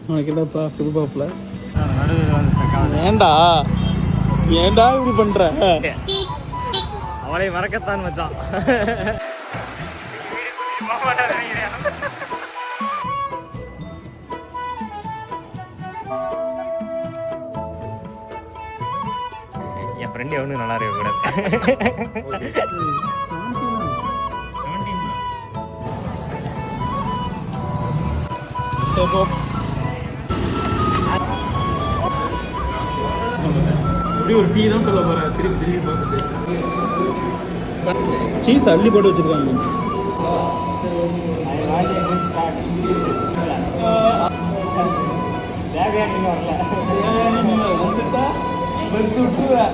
உனக்கு என்னப்பா புது பாப்புல ஏண்டா ஏண்டா இப்படி பண்ற? அவளை மறக்கத்தான் மச்சான். என் ஃப்ரெண்ட் எவனும் நல்லா இருக்க கூடாது. இப்படி ஒரு டீ தான் சொல்ல போறேன். திருப்பி திருப்பி பார்த்துட்டு சீஸ் அள்ளி போட்டு வச்சிருக்காங்க. பஸ் விட்டுருவேன்.